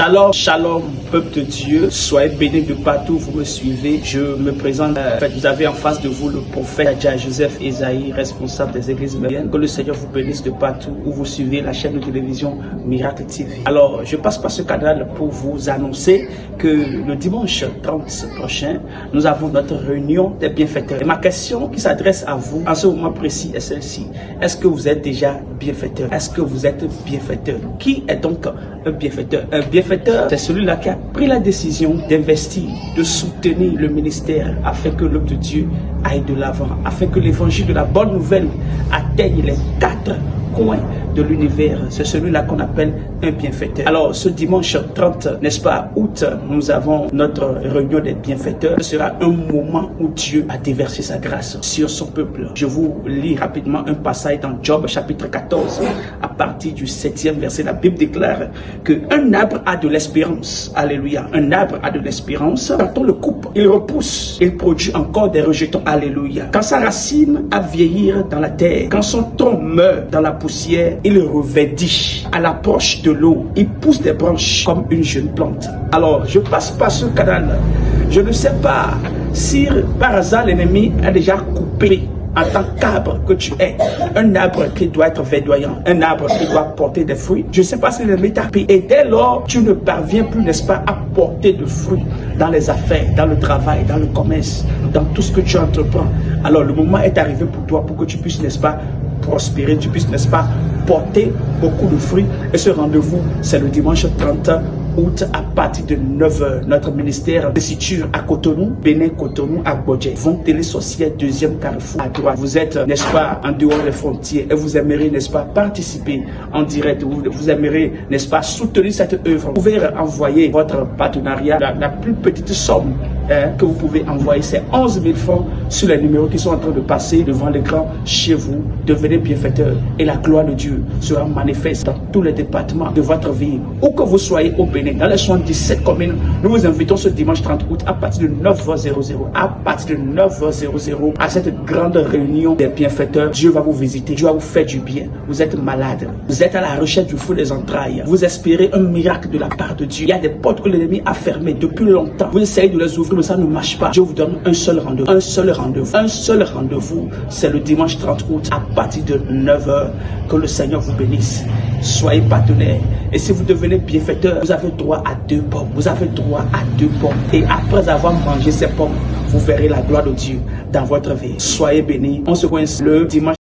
Shalom, shalom, peuple de Dieu. Soyez bénis de partout où vous me suivez. Je me présente. Vous avez en face de vous le prophète Adja Joseph Esaïe, responsable des églises mériennes. Que le Seigneur vous bénisse de partout où vous suivez la chaîne de télévision Miracle TV. Alors, je passe par ce canal pour vous annoncer que le dimanche 30 prochain, nous avons notre réunion des bienfaiteurs. Et ma question qui s'adresse à vous en ce moment précis est celle-ci. Est-ce que vous êtes déjà bienfaiteur? Est-ce que vous êtes bienfaiteur? Qui est donc un bienfaiteur? Un bienfaiteur, c'est celui-là qui a pris la décision d'investir, de soutenir le ministère afin que l'œuvre de Dieu aille de l'avant, afin que l'évangile de la bonne nouvelle atteigne les 4 coins de l'univers. C'est celui-là qu'on appelle un bienfaiteur. Alors, ce dimanche 30, n'est-ce pas, août, nous avons notre réunion des bienfaiteurs. Ce sera un moment où Dieu a déversé sa grâce sur son peuple. Je vous lis rapidement un passage dans Job chapitre 14, à partir du 7e verset. La Bible déclare qu'un arbre a de l'espérance. Alléluia. Un arbre a de l'espérance. Quand on le coupe, il repousse. Il produit encore des rejetons. Alléluia. Quand sa racine a vieillir dans la terre, quand son tronc meurt dans la poussière, il revêtit. À l'approche de l'eau, il pousse des branches comme une jeune plante. Alors, je passe par ce canal. Je ne sais pas si par hasard l'ennemi a déjà coupé en tant qu'arbre que tu es, un arbre qui doit être verdoyant, un arbre qui doit porter des fruits. Je ne sais pas si l'ennemi t'a pris. Et dès lors, tu ne parviens plus, n'est-ce pas, à porter de fruits dans les affaires, dans le travail, dans le commerce, dans tout ce que tu entreprends. Alors, le moment est arrivé pour toi, pour que tu puisses, n'est-ce pas, prospérer, tu puisses, n'est-ce pas, porter beaucoup de fruits. Et ce rendez-vous, c'est le dimanche 30 août à partir de 9h. Notre ministère se situe à Cotonou, Bénin, Cotonou, à Bodje. Vente Télé Sociale, 2e carrefour à droite. Vous êtes, n'est-ce pas, en dehors des frontières et vous aimeriez, n'est-ce pas, participer en direct. Vous aimeriez, n'est-ce pas, soutenir cette œuvre. Vous pouvez envoyer votre partenariat. La plus petite somme que vous pouvez envoyer, c'est 11 000 francs sur les numéros qui sont en train de passer devant l'écran chez vous. Devenez bienfaiteur et la gloire de Dieu sera manifeste dans tous les départements de votre vie. Où que vous soyez au Bénin, dans les 77 communes, nous vous invitons ce dimanche 30 août à partir de 9h00, à partir de 9h00 à cette grande réunion des bienfaiteurs. Dieu va vous visiter, Dieu va vous faire du bien. Vous êtes malade, vous êtes à la recherche du fruit des entrailles, vous espérez un miracle de la part de Dieu. Il y a des portes que l'ennemi a fermées depuis longtemps. Vous essayez de les ouvrir, mais ça ne marche pas. Dieu vous donne un seul rendez-vous, un seul rendez-vous, un seul rendez-vous. C'est le dimanche 30 août à partir de 9h. Que le Seigneur vous bénisse. Soyez partenaires. Et si vous devenez bienfaiteur, vous avez droit à 2 pommes. Vous avez droit à 2 pommes. Et après avoir mangé ces pommes, vous verrez la gloire de Dieu dans votre vie. Soyez bénis. On se voit le dimanche.